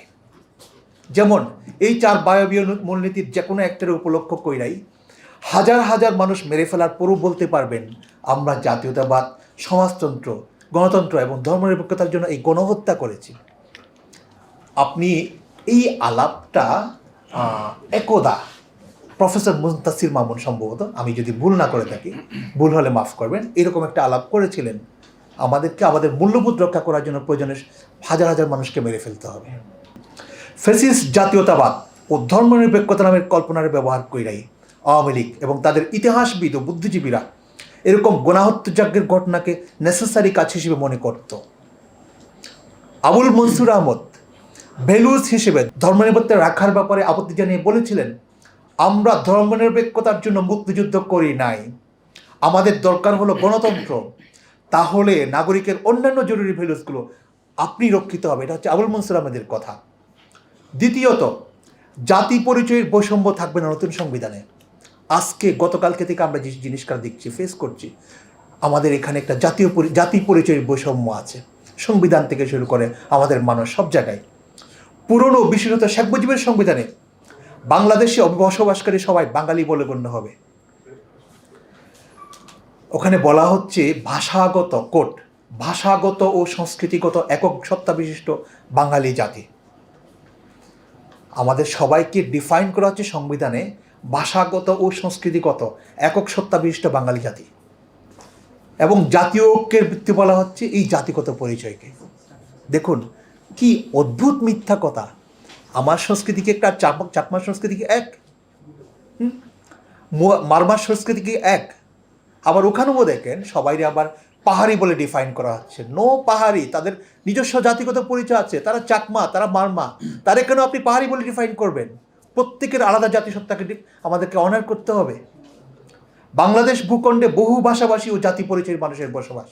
যেমন এই 4 বায়বীয় মূলনীতির যে কোনো একটার উপলক্ষ কইরাই হাজার হাজার মানুষ মেরে ফেলার পরও বলতে পারবেন, আমরা জাতীয়তাবাদ, সমাজতন্ত্র, গণতন্ত্র এবং ধর্মনিরপেক্ষতার জন্য এই গণহত্যা করেছি। আপনি এই আলাপটা একদা প্রফেসর মুনতাসির মামুন, সম্ভবত, আমি যদি ভুল না করে থাকি, ভুল হলে মাফ করবেন, এরকম একটা আলাপ করেছিলেন, আমাদেরকে আমাদের মূল্যবোধ রক্ষা করার জন্য প্রয়োজনে হাজার হাজার মানুষকে মেরে ফেলতে হবে। ফ্যাসিস্ট জাতীয়তাবাদ ও ধর্মনিরপেক্ষতা নামের কল্পনার ব্যবহার কইরাই আওয়ামী লীগ এবং তাদের ইতিহাসবিদ ও বুদ্ধিজীবীরা এরকম গণহত্যাযজ্ঞের ঘটনাকে নেসেসারি কাজ হিসেবে মনে করত। আবুল মনসুর আহমদ ভ্যালুস হিসেবে ধর্মনিরপেক্ষতা রাখার ব্যাপারে আপত্তি জানিয়ে বলেছিলেন, আমরা ধর্মনিরপেক্ষতার জন্য মুক্তিযুদ্ধ করি নাই, আমাদের দরকার হলো গণতন্ত্র, তাহলে নাগরিকের অন্যান্য জরুরি ভ্যালুসগুলো আপনি রক্ষিত হবে। এটা হচ্ছে আবুল মনসুর আহমেদের কথা। দ্বিতীয়ত, জাতি পরিচয়ের বৈষম্য থাকবে না নতুন সংবিধানে। আজকে গতকালকে থেকে আমরা যে জিনিসটা দেখছি, ফেস করছি, আমাদের এখানে একটা জাতি পরিচয়ের বৈষম্য আছে, সংবিধান থেকে শুরু করে আমাদের মানুষ সব জায়গায়। পুরনো বিশেষত শেখ মুজিবের সংবিধানে বাংলাদেশে বসবাসকারী সবাই বাঙালি বলে গণ্য হবে। ওখানে বলা হচ্ছে ভাষাগত ও সংস্কৃতিগত একক সত্তা বিশিষ্ট বাঙালি জাতি। আমাদের সবাইকে ডিফাইন করা হচ্ছে সংবিধানে ভাষাগত ও সংস্কৃতিগত একক সত্তা বিশিষ্ট বাঙালি জাতি, এবং জাতীয় ঐক্যের ভিত্তি বলা হচ্ছে এই জাতিগত পরিচয়কে। দেখুন কি অদ্ভুত মিথ্যা কথা। আমার সংস্কৃতিকে একটা চাকমা সংস্কৃতিকে এক, মারমার সংস্কৃতিকে এক। আবার ওখানেও দেখেন সবাইরে আবার পাহাড়ি বলে ডিফাইন করা হচ্ছে। নো পাহাড়ি, তাদের নিজস্ব জাতিগত পরিচয় আছে, তারা চাকমা, তারা মারমা, তারা কেন আপনি পাহাড়ি বলে ডিফাইন করবেন? প্রত্যেকের আলাদা জাতিসত্তাকে আমাদেরকে অনার করতে হবে। বাংলাদেশ ভূখণ্ডে বহু ভাষাভাষী ও জাতি পরিচয়ের মানুষের বসবাস।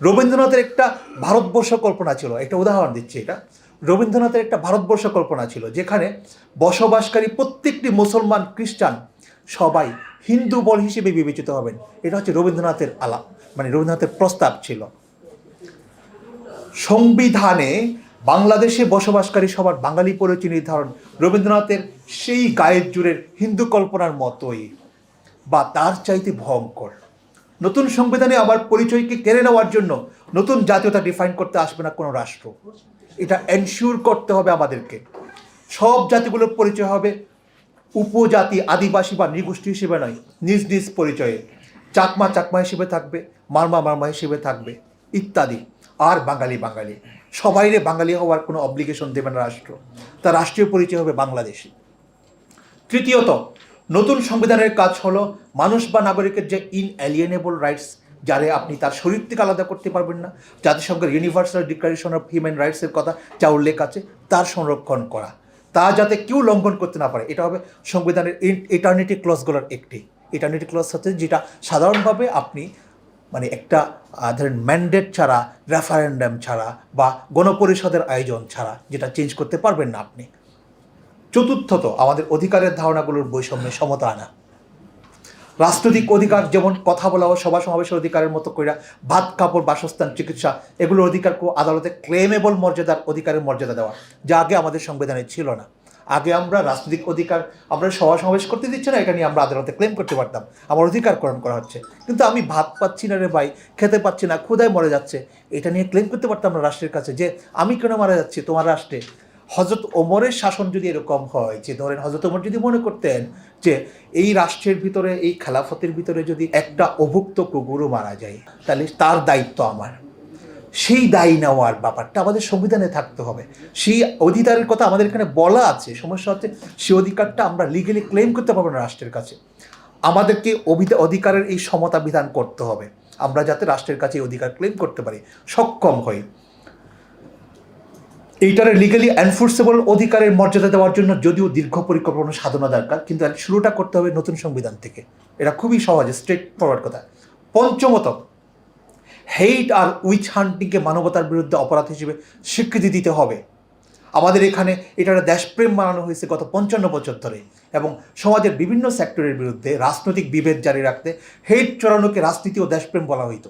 রবীন্দ্রনাথের একটা ভারতবর্ষ কল্পনা ছিল, একটা উদাহরণ দিচ্ছি, এটা রবীন্দ্রনাথের একটা ভারতবর্ষ কল্পনা ছিল, যেখানে বসবাসকারী প্রত্যেকটি মুসলমান, খ্রিস্টান সবাই হিন্দু বল হিসেবে বিবেচিত হবেন। এটা হচ্ছে রবীন্দ্রনাথের আলাপ, রবীন্দ্রনাথের প্রস্তাব ছিল। সংবিধানে বাংলাদেশে বসবাসকারী সবার বাঙালি পরিচয় নির্ধারণ রবীন্দ্রনাথের সেই গায়ের জোরের হিন্দু কল্পনার মতোই বা তার চাইতে ভয়ঙ্কর। নতুন সংবিধানে আবার পরিচয়কে কেড়ে নেওয়ার জন্য নতুন জাতীয়তা ডিফাইন করতে আসবে না কোনো রাষ্ট্র। এটা এনশিওর করতে হবে আমাদেরকে, সব জাতিগুলোর পরিচয় হবে উপজাতি, আদিবাসী বা নৃগোষ্ঠী হিসেবে নয়, নিজ নিজ পরিচয়ে। চাকমা চাকমা হিসেবে থাকবে, মারমা মারমা হিসেবে থাকবে ইত্যাদি। আর বাঙালি বাঙালি, সবাইরে বাঙালি হওয়ার কোনো অব্লিগেশন দেবে না রাষ্ট্র, তার রাষ্ট্রীয় পরিচয় হবে বাংলাদেশি। তৃতীয়ত, নতুন সংবিধানের কাজ হলো মানুষ বা নাগরিকের যে ইনএলিয়েনেবল রাইটস, যারে আপনি তার শরীর থেকে আলাদা করতে পারবেন না, জাতিসংঘের ইউনিভার্সাল ডিক্লারেশন অফ হিউম্যান রাইটসের কথা যা উল্লেখ আছে, তার সংরক্ষণ করা, তা যাতে কেউ লঙ্ঘন করতে না পারে। এটা হবে সংবিধানের ইটার্নিটি ক্লজগুলোর একটি। ইটার্নিটি ক্লজ হচ্ছে যেটা সাধারণভাবে আপনি মানে একটা ধরেন ম্যান্ডেট ছাড়া, রেফারেন্ডাম ছাড়া বা গণপরিষদের আয়োজন ছাড়া যেটা চেঞ্জ করতে পারবেন না আপনি। চতুর্থত, আমাদের অধিকারের ধারণাগুলোর বৈষম্যে সমতা আনা। রাজনৈতিক অধিকার যেমন কথা বলা ও সভা সমাবেশের অধিকারের মতো করে ভাত কাপড় বাসস্থান চিকিৎসা এগুলোর অধিকারকে আদালতে ক্লেমেবল মর্যাদার অধিকারের মর্যাদা দেওয়া, যা আগে আমাদের সংবিধানে ছিল না। আগে আমরা রাজনৈতিক অধিকার আমরা সভা সমাবেশ করতে দিচ্ছে না, এটা নিয়ে আমরা আদালতে ক্লেম করতে পারতাম, আমার অধিকার করণ করা হচ্ছে। কিন্তু আমি ভাত পাচ্ছি না রে ভাই, খেতে পাচ্ছি না, ক্ষুধায় মরে যাচ্ছে, এটা নিয়ে ক্লেম করতে পারতাম না রাষ্ট্রের কাছে যে আমি কেন মারা যাচ্ছি তোমার রাষ্ট্রে। হজরত ওমরের শাসন যদি এরকম হয় যে ধরেন হজরত ওমর যদি মনে করতেন যে এই রাষ্ট্রের ভিতরে, এই খেলাফতের ভিতরে যদি একটা অভুক্ত কুকুরও মারা যায় তাহলে তার দায়িত্ব আমার, সেই দায়ী নেওয়ার ব্যাপারটা আমাদের সংবিধানে থাকতে হবে। সেই অধিকারের কথা আমাদের এখানে বলা আছে। সমস্যা হচ্ছে সেই অধিকারটা আমরা লিগেলি ক্লেম করতে পারবো না রাষ্ট্রের কাছে। আমাদেরকে অধিকারের এই সমতা বিধান করতে হবে, আমরা যাতে রাষ্ট্রের কাছে এই অধিকার ক্লেম করতে পারি সক্ষম হই। এইটারে লিগালি এনফোর্সেবল অধিকারের মর্যাদা দেওয়ার জন্য যদিও দীর্ঘ পরিকল্পনা সাধনা দরকার, কিন্তু শুরুটা করতে হবে নতুন সংবিধান থেকে। এটা খুবই সহজ, স্ট্রেট ফরওয়ার্ড কথা। পঞ্চমত, হেইট আর উইচ হান্টিংকে মানবতার বিরুদ্ধে অপরাধ হিসেবে স্বীকৃতি দিতে হবে। আমাদের এখানে এটার দেশপ্রেম বানানো হয়েছে গত 55 বছর ধরে, এবং সমাজের বিভিন্ন সেক্টরের বিরুদ্ধে রাজনৈতিক বিভেদ জারি রাখতে হেইট চড়ানোকে রাজনীতি ও দেশপ্রেম বলা হইতো,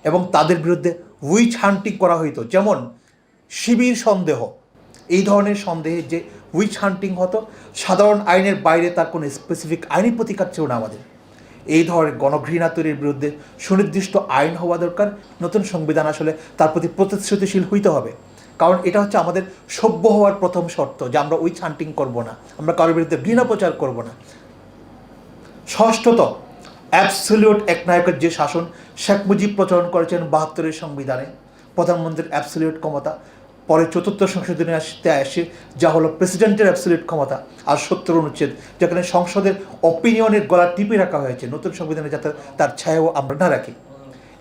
এবং তাদের বিরুদ্ধে উইচ হান্টিং করা হইতো। যেমন শিবির সন্দেহ, এই ধরনের সন্দেহে যে উইচ হান্টিং হতো, সাধারণ আইনের বাইরে তার কোনো স্পেসিফিক আইনি প্রতিকার ছিল না আমাদের। এই ধরনের গণঘৃণা তৈরির বিরুদ্ধে সুনির্দিষ্ট আইন হওয়া দরকার। নতুন সংবিধান আসলে তার প্রতি প্রতিশ্রুতিশীল হইতে হবে, কারণ এটা হচ্ছে আমাদের সভ্য হওয়ার প্রথম শর্ত যে আমরা উইচ হান্টিং করবো না, আমরা কারোর বিরুদ্ধে ঘৃণা প্রচার করবো না। ষষ্ঠত, অ্যাবসলিউট একনায়কের যে শাসন শেখ মুজিব প্রচলন করেছেন 72-এর সংবিধানে, প্রধানমন্ত্রীর অ্যাবসলিউট ক্ষমতা, পরে 4th সংশোধনী আসে যা হলো প্রেসিডেন্টের অ্যাবসলিউট ক্ষমতা, আর 70 অনুচ্ছেদ যেখানে সংসদের অপিনিয়নের গলা টিপে রাখা হয়েছে নতুন সংবিধানে, যাতে তার ছায়াও আমরা না রাখি।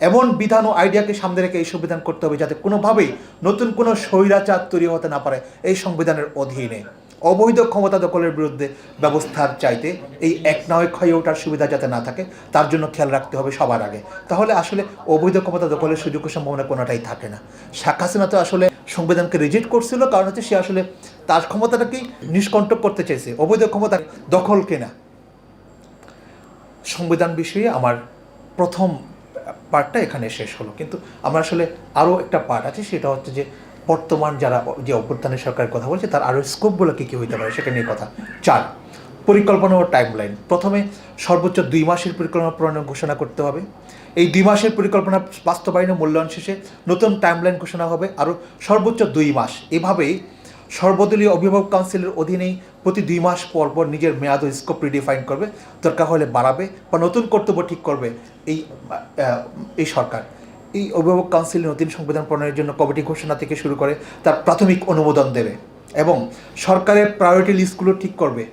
এমন বিধান ও আইডিয়াকে সামনে রেখে এই সংবিধান করতে হবে যাতে কোনোভাবেই নতুন কোনো স্বৈরাচার তৈরি হতে না পারে এই সংবিধানের অধীনে। অবৈধ ক্ষমতা দখলের বিরুদ্ধে ব্যবস্থার চাইতে এই একনায়ক হয়ে ওঠার সুবিধা যাতে না থাকে তার জন্য খেয়াল রাখতে হবে সবার আগে। তাহলে আসলে অবৈধ ক্ষমতা দখলের সুযোগ সম্ভাবনা কোনোটাই থাকে না। শেখ হাসিনা তো আসলে সংবিধানকে রিজেক্ট করছিল, কারণ হচ্ছে সে আসলে তার ক্ষমতাটাকেই নিষ্কণ্টক করতে চাইছে, অবৈধ ক্ষমতা দখলকে না। সংবিধান বিষয়ে আমার প্রথম পার্টটা এখানে শেষ হলো, কিন্তু আমার আসলে আরও একটা পার্ট আছে, সেটা হচ্ছে যে বর্তমান যারা যে অভ্যুত্থানের সরকারের কথা বলছে তার আরও স্কোপগুলো কী কী হইতে পারে সেটা নিয়ে কথা। 4, পরিকল্পনা ও টাইমলাইন। প্রথমে সর্বোচ্চ 2 মাসের পরিকল্পনা প্রণয়ন ঘোষণা করতে হবে। এই 2 মাসের পরিকল্পনা বাস্তবায়নের মূল্যায়ন শেষে নতুন টাইমলাইন ঘোষণা হবে, আরও সর্বোচ্চ 2 মাস। এভাবেই সর্বদলীয় অভিভাবক কাউন্সিলের অধীনেই প্রতি 2 মাস পর পর নিজের মেয়াদ ও স্কোপ রিডিফাইন করবে, দরকার হলে বাড়াবে বা নতুন কর্তব্য ঠিক করবে এই সরকার। এই অভিভাবক কাউন্সিল নতুন সংবিধান প্রণয়নের জন্য কমিটি ঘোষণা থেকে শুরু করে তার প্রাথমিক অনুমোদন দেবে এবং সরকারের প্রায়োরিটি লিস্টগুলো ঠিক করবে।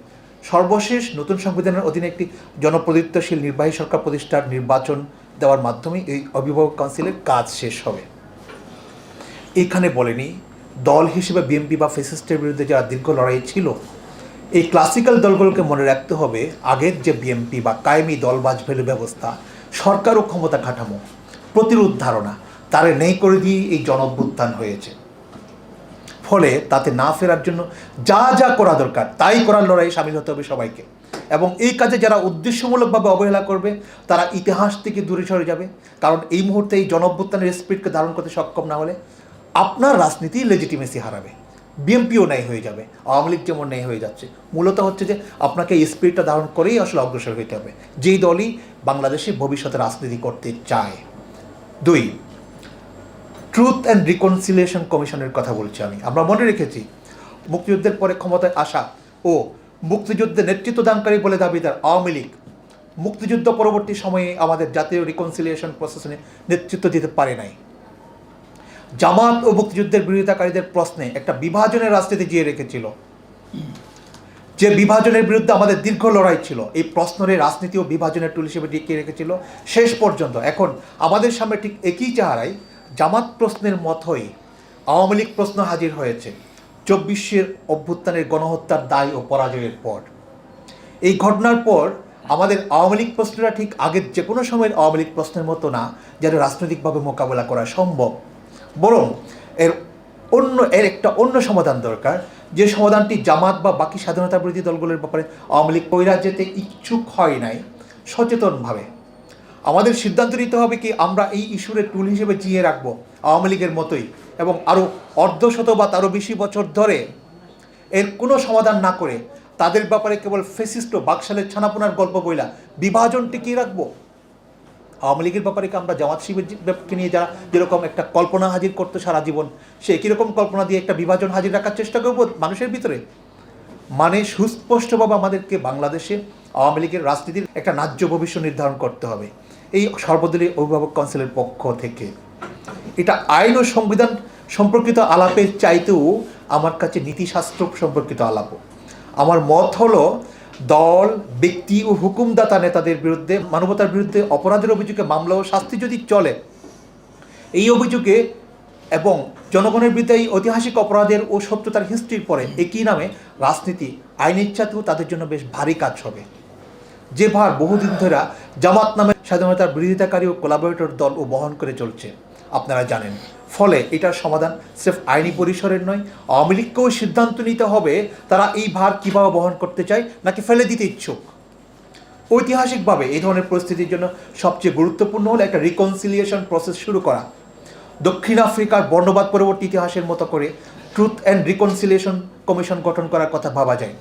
সর্বশেষ নতুন সংবিধানের অধীনে একটি জনপ্রতিনিধিত্বশীল নির্বাহী সরকার প্রতিষ্ঠার নির্বাচন দেওয়ার মাধ্যমে এই অভিভাবক কাউন্সিলের কাজ শেষ হবে। এখানে বলেনি দল হিসেবে বিএনপি বা ফ্যাসিস্টের বিরুদ্ধে যারা দীর্ঘ লড়াই ছিল, এই ক্লাসিক্যাল দলগুলোকে মনে রাখতে হবে আগের যে বিএনপি বা কায়েমি দলবাজ ভ্যালু ব্যবস্থা, সরকার ও ক্ষমতা কাঠামো, প্রতিরোধ ধারণা তারে নেই করে দিয়ে এই জনঅভ্যুত্থান হয়েছে। ফলে তাতে না ফেরার জন্য যা যা করা দরকার তাই করার লড়াইয়ে সামিল হতে হবে সবাইকে, এবং এই কাজে যারা উদ্দেশ্যমূলকভাবে অবহেলা করবে তারা ইতিহাস থেকে দূরে সরে যাবে। কারণ এই মুহূর্তে এই জনঅভ্যুত্থানের স্পিরিটকে ধারণ করতে সক্ষম না হলে আপনার রাজনীতি লেজিটিমেসি হারাবে, বিএনপিও ন্যায় হয়ে যাবে, আওয়ামী লীগ যেমন ন্যায় হয়ে যাচ্ছে। মূলত হচ্ছে যে আপনাকে এই স্পিরিটটা ধারণ করেই আসলে অগ্রসর হইতে হবে, যেই দলই বাংলাদেশে ভবিষ্যতে রাজনীতি করতে চায়। 2, ট্রুথ অ্যান্ড রিকনসিলিয়েশন কমিশনের কথা বলছি আমি। আমরা মনে রেখেছি মুক্তিযুদ্ধের পরে ক্ষমতায় আসা ও মুক্তিযুদ্ধে নেতৃত্ব দানকারী বলে দাবিদার আওয়ামী লীগ মুক্তিযুদ্ধ পরবর্তী সময়ে আমাদের জাতীয় রিকনসিলিয়েশন প্রসেসে নেতৃত্ব দিতে পারে নাই। জামাত ও মুক্তিযুদ্ধের বিরোধিতাকারীদের প্রশ্নে একটা বিভাজনের রাজনীতি জিয়ে রেখেছিল, যে বিভাজনের বিরুদ্ধে আমাদের দীর্ঘ লড়াই ছিল। এই প্রশ্নের রাজনীতি ও বিভাজনের টুল হিসেবে টিকিয়ে রেখেছিল শেষ পর্যন্ত। এখন আমাদের সামনে ঠিক একই চেহারায় জামাত প্রশ্নের মতোই আওয়ামী লীগ প্রশ্ন হাজির হয়েছে 24-এর অভ্যুত্থানের গণহত্যার দায় ও পরাজয়ের পর। এই ঘটনার পর আমাদের আওয়ামী লীগ প্রশ্নটা ঠিক আগের যে কোনো সময়ের আওয়ামী লীগ প্রশ্নের মতো না, যেন রাজনৈতিকভাবে মোকাবেলা করা সম্ভব। বরং এর একটা অন্য সমাধান দরকার, যে সমাধানটি জামাত বা বাকি স্বাধীনতা বিরোধী দলগুলোর ব্যাপারে আওয়ামী লীগ কইরা যেতে ইচ্ছুক হয় নাই সচেতনভাবে। আমাদের সিদ্ধান্ত নিতে হবে কি আমরা এই ইস্যুরে টুল হিসেবে জিয়ে রাখবো আওয়ামী লীগের মতোই, এবং আরও অর্ধশত বা তারও বেশি বছর ধরে এর কোনো সমাধান না করে তাদের ব্যাপারে কেবল ফেসিস্ট ও বাকশালের ছানাপোনার গল্প বইলা বিভাজন টিকিয়ে রাখবো। আওয়ামী লীগের ব্যাপারে কি আমরা জামাত শিবিরকে নিয়ে যারা যেরকম একটা কল্পনা হাজির করতো সারা জীবন, সে কীরকম কল্পনা দিয়ে একটা বিভাজন হাজির রাখার চেষ্টা করবো মানুষের ভিতরে? মানে সুস্পষ্টভাবে আমাদেরকে বাংলাদেশে আওয়ামী লীগের রাজনীতির একটা ন্যায্য ভবিষ্যৎ নির্ধারণ করতে হবে এই সর্বদলীয় অভিভাবক কাউন্সিলের পক্ষ থেকে। এটা আইন ও সংবিধান সম্পর্কিত আলাপের চাইতেও আমার কাছে নীতিশাস্ত্র সম্পর্কিত আলাপও। আমার মত হলো, দল, ব্যক্তি ও হুকুমদাতা নেতাদের বিরুদ্ধে মানবতার বিরুদ্ধে অপরাধের অভিযোগে মামলা ও শাস্তি যদি চলে, এই অভিযোগে এবং জনগণের বিরুদ্ধে এই ঐতিহাসিক অপরাধের ও সত্যতার হিস্ট্রির পরে একই নামে রাজনীতি আইন ইচ্ছাতেও তাদের জন্য বেশ ভারী কাজ হবে, যে ভার বহুদিন ধরে জামাত নামে স্বাধীনতার বিরোধিতাকারী ও কোলাবোরেটর দল ও বহন করে চলছে আপনারা জানেন। ফলে এটার সমাধান সির্ফ আইনি পরিসরের নয়, আওয়ামী লীগকেও সিদ্ধান্ত নিতে হবে তারা এই ভার কীভাবে বহন করতে চায় নাকি ফেলে দিতে ইচ্ছুক। ঐতিহাসিকভাবে এই ধরনের পরিস্থিতির জন্য সবচেয়ে গুরুত্বপূর্ণ হলো একটা রিকনসিলিয়েশন প্রসেস শুরু করা। দক্ষিণ আফ্রিকার বর্ণবাদ পরবর্তী ইতিহাসের মতো করে ট্রুথ অ্যান্ড রিকনসিলিয়েশন কমিশন গঠন করার কথা ভাবা যায়,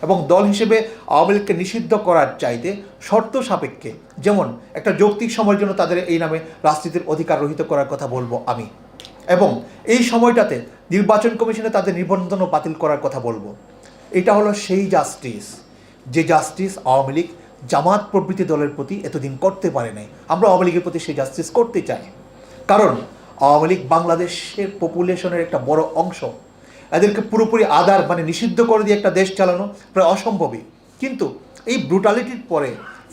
এবং দল হিসেবে আওয়ামী লীগকে নিষিদ্ধ করার চাইতে শর্ত সাপেক্ষে, যেমন একটা যৌক্তিক সময়ের জন্য তাদের এই নামে রাজনীতির অধিকার রহিত করার কথা বলবো আমি, এবং এই সময়টাতে নির্বাচন কমিশনে তাদের নিবন্ধনও বাতিল করার কথা বলবো। এটা হলো সেই জাস্টিস, যে জাস্টিস আওয়ামী লীগ, জামাত প্রভৃতি দলের প্রতি এতদিন করতে পারে নাই। আমরা আওয়ামী লীগের প্রতি সেই জাস্টিস করতে চাই, কারণ আওয়ামী লীগ বাংলাদেশের পপুলেশনের একটা বড় অংশ। এদেরকে পুরোপুরি আদার মানে নিষিদ্ধ করে দিয়ে একটা দেশ চালানো প্রায় অসম্ভবই। কিন্তু এই ব্রুটালিটির পরে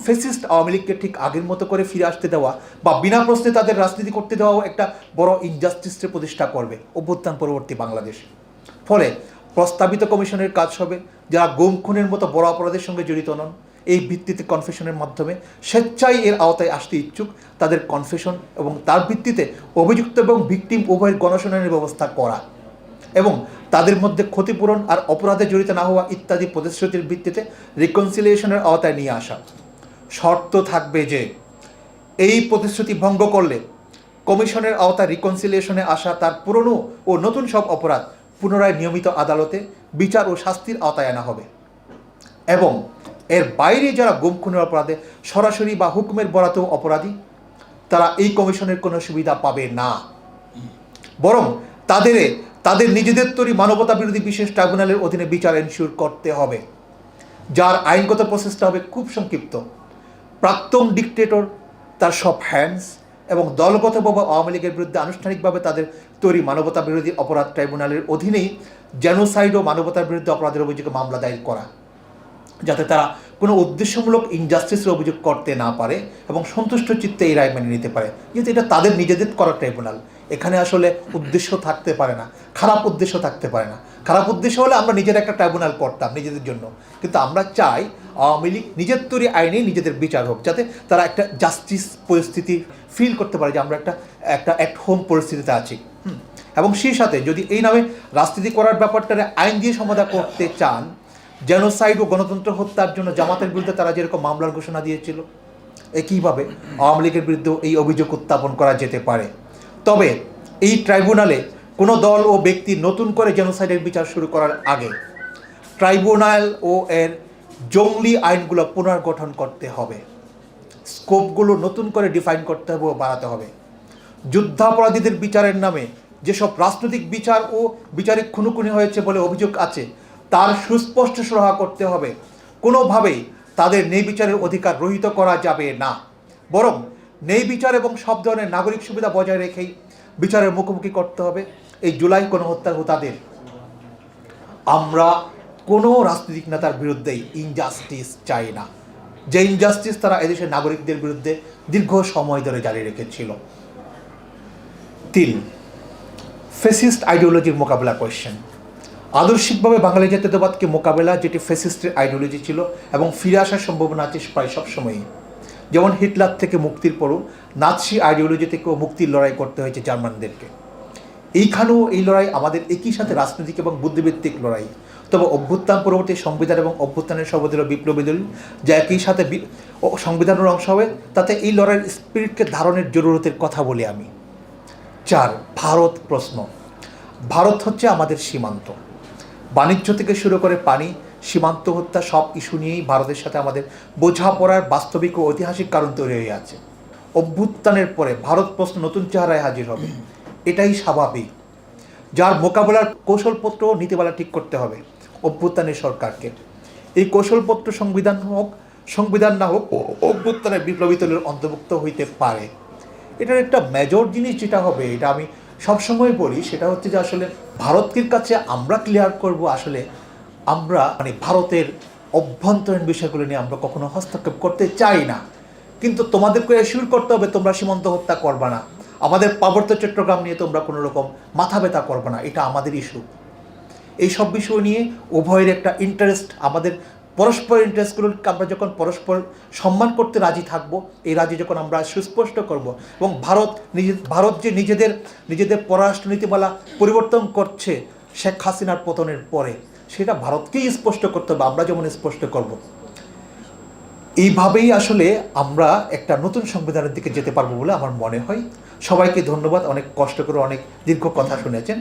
ফেসিস্ট আওয়ামী লীগকে ঠিক আগের মতো করে ফিরে আসতে দেওয়া বা বিনা প্রশ্নে তাদের রাজনীতি করতে দেওয়াও একটা বড় ইনজাস্টিসের প্রতিষ্ঠা করবে অভ্যুত্থান পরবর্তী বাংলাদেশে। ফলে প্রস্তাবিত কমিশনের কাজ হবে যারা গুম খুনের মতো বড় অপরাধের সঙ্গে জড়িত নন, এই ভিত্তিতে কনফেশনের মাধ্যমে স্বেচ্ছায় এর আওতায় আসতে ইচ্ছুক তাদের কনফেশন এবং তার ভিত্তিতে অভিযুক্ত এবং ভিকটিম উভয়ের গণশুনানির ব্যবস্থা করা, এবং তাদের মধ্যে ক্ষতিপূরণ আর অপরাধে জড়িত না হওয়া ইত্যাদি প্রতিশ্রুতির ভিত্তিতে রিকনসিলিয়েশনের আওতায় নিয়ে আসা। শর্ত থাকবে যে এই প্রতিশ্রুতি ভঙ্গ করলে কমিশনের আওতায় রিকনসিলিয়েশনে আসা তার পুরনো ও নতুন সব অপরাধ পুনরায় নিয়মিত আদালতে বিচার ও শাস্তির আওতায় আনা হবে, এবং এর বাইরে যারা গুম খুনের অপরাধে সরাসরি বা হুকুমের বরাতেও অপরাধী, তারা এই কমিশনের কোনো সুবিধা পাবে না, বরং তাদের নিজেদের তৈরি মানবতা বিরোধী বিশেষ ট্রাইব্যুনালের অধীনে বিচার এনশিওর করতে হবে, যার আইনগত প্রসেসটা হবে খুব সংক্ষিপ্ত। প্রাক্তন ডিকটেটর, তার সব হ্যান্ডস এবং দলগতভাবে আওয়ামী লীগের বিরুদ্ধে আনুষ্ঠানিকভাবে তাদের তৈরি মানবতা বিরোধী অপরাধ ট্রাইব্যুনালের অধীনেই জেনোসাইড ও মানবতার বিরুদ্ধে অপরাধের অভিযোগে মামলা দায়ের করা, যাতে তারা কোনো উদ্দেশ্যমূলক ইনজাস্টিসের অভিযোগ করতে না পারে এবং সন্তুষ্ট চিত্তে এই রায় মেনে নিতে পারে, যেহেতু এটা তাদের নিজেদের করা ট্রাইব্যুনাল। এখানে আসলে উদ্দেশ্য থাকতে পারে না, খারাপ উদ্দেশ্য থাকতে পারে না। খারাপ উদ্দেশ্য হলে আমরা নিজের একটা ট্রাইব্যুনাল করতাম নিজেদের জন্য, কিন্তু আমরা চাই আওয়ামী লীগ নিজের তৈরি আইনে নিজেদের বিচার হোক, যাতে তারা একটা জাস্টিস পরিস্থিতি ফিল করতে পারে যে আমরা একটা অ্যাট হোম পরিস্থিতিতে আছি। এবং সেই সাথে যদি এই নামে রাজনীতি করার ব্যাপারটারে আইন দিয়ে সমাধান করতে চান, জেনোসাইড ও গণতন্ত্র হত্যার জন্য জামাতের বিরুদ্ধে তারা যেরকম মামলার ঘোষণা দিয়েছিল, একইভাবে আওয়ামী লীগের বিরুদ্ধেও এই অভিযোগ উত্থাপন করা যেতে পারে। তবে এই ট্রাইব্যুনালে কোনো দল ও ব্যক্তি নতুন করে জেনোসাইডের বিচার শুরু করার আগে ট্রাইব্যুনাল ও এর জঙ্গলি আইনগুলো পুনর্গঠন করতে হবে, স্কোপগুলো নতুন করে ডিফাইন করতে হবে ও বাড়াতে হবে। যুদ্ধাপরাধীদের বিচারের নামে যেসব রাজনৈতিক বিচার ও বিচারিক খুনোখুনি হয়েছে বলে অভিযোগ আছে, তার সুস্পষ্ট সুরাহা করতে হবে। কোনোভাবেই তাদের ন্যায় বিচারের অধিকার রহিত করা যাবে না, বরং ন্যায় বিচার এবং সব ধরনের নাগরিক সুবিধা বজায় রেখেই বিচারের মুখোমুখি করতে হবে এই জুলাই গণহত্যার হোতাদের। আমরা কোনো রাজনৈতিক নেতার বিরুদ্ধেই ইনজাস্টিস চাই না, যে ইনজাস্টিস তারা এদেশের নাগরিকদের বিরুদ্ধে দীর্ঘ সময় ধরে জারি রেখেছিল। 3, ফ্যাসিস্ট আইডিওলজির মোকাবেলা কোয়েশ্চেন। আদর্শিকভাবে বাঙালি জাতীয়তাবাদকে মোকাবেলা, যেটি ফ্যাসিস্টের আইডিওলজি ছিল এবং ফিরে আসার সম্ভাবনা আছে প্রায় সবসময়ই। যেমন হিটলার থেকে মুক্তির পরও নাৎসি আইডিওলজি থেকেও মুক্তির লড়াই করতে হয়েছে জার্মানদেরকে। এইখানেও এই লড়াই আমাদের একই সাথে রাজনৈতিক এবং বুদ্ধিভিত্তিক লড়াই। তবে অভ্যুত্থান পরবর্তী সংবিধান এবং অভ্যুত্থানের সর্বদলীয় বিপ্লবী দল যা একই সাথে সংবিধানের অংশ হবে, তাতে এই লড়াইয়ের স্পিরিটকে ধারণের জরুরতের কথা বলি আমি। 4, ভারত প্রশ্ন। ভারত হচ্ছে আমাদের সীমান্ত। বাণিজ্য থেকে শুরু করে পানি, সীমান্ত হত্যা, সব ইস্যু নিয়েই ভারতের সাথে আমাদের বোঝাপড়ার বাস্তবিক ও ঐতিহাসিক কারণ তৈরি হয়ে আছে। অভ্যুত্থানের পরে ভারত প্রশ্ন নতুন চেহারায় হাজির হবে, এটাই স্বাভাবিক, যার মোকাবেলার কৌশলপত্র ও নীতিমালা ঠিক করতে হবে অভ্যুত্থানের সরকারকে। এই কৌশলপত্র সংবিধান না হোক অভ্যুত্থানের বিপ্লবী দলের অন্তর্ভুক্ত হইতে পারে। এটার একটা মেজর জিনিস যেটা হবে, এটা আমি সবসময় বলি, সেটা হচ্ছে যে আসলে ভারতের কাছে আমরা ক্লিয়ার করব আসলে আমরা ভারতের অভ্যন্তরীণ বিষয়গুলো নিয়ে আমরা কখনো হস্তক্ষেপ করতে চাই না, কিন্তু তোমাদেরকে এশিওর করতে হবে তোমরা সীমান্ত হত্যা করবা না, আমাদের পার্বত্য চট্টগ্রাম নিয়ে তোমরা কোনো রকম মাথা ব্যথা করবে না, এটা আমাদের ইস্যু। এই সব বিষয় নিয়ে উভয়ের একটা ইন্টারেস্ট, আমাদের পরস্পর ইন্টারেস্টগুলোকে আমরা যখন পরস্পর সম্মান করতে রাজি থাকবো, এই রাজি যখন আমরা সুস্পষ্ট করব, এবং ভারত যে নিজেদের পররাষ্ট্র নীতিমালা পরিবর্তন করছে শেখ হাসিনার পতনের পরে, সেটা ভারতকেই স্পষ্ট করতে হবে, আমরা যেমন স্পষ্ট করব। এইভাবেই আসলে আমরা একটা নতুন সংবিধানের দিকে যেতে পারবো বলে আমার মনে হয়। সবাইকে ধন্যবাদ, অনেক কষ্ট করে অনেক দীর্ঘ কথা শুনেছেন।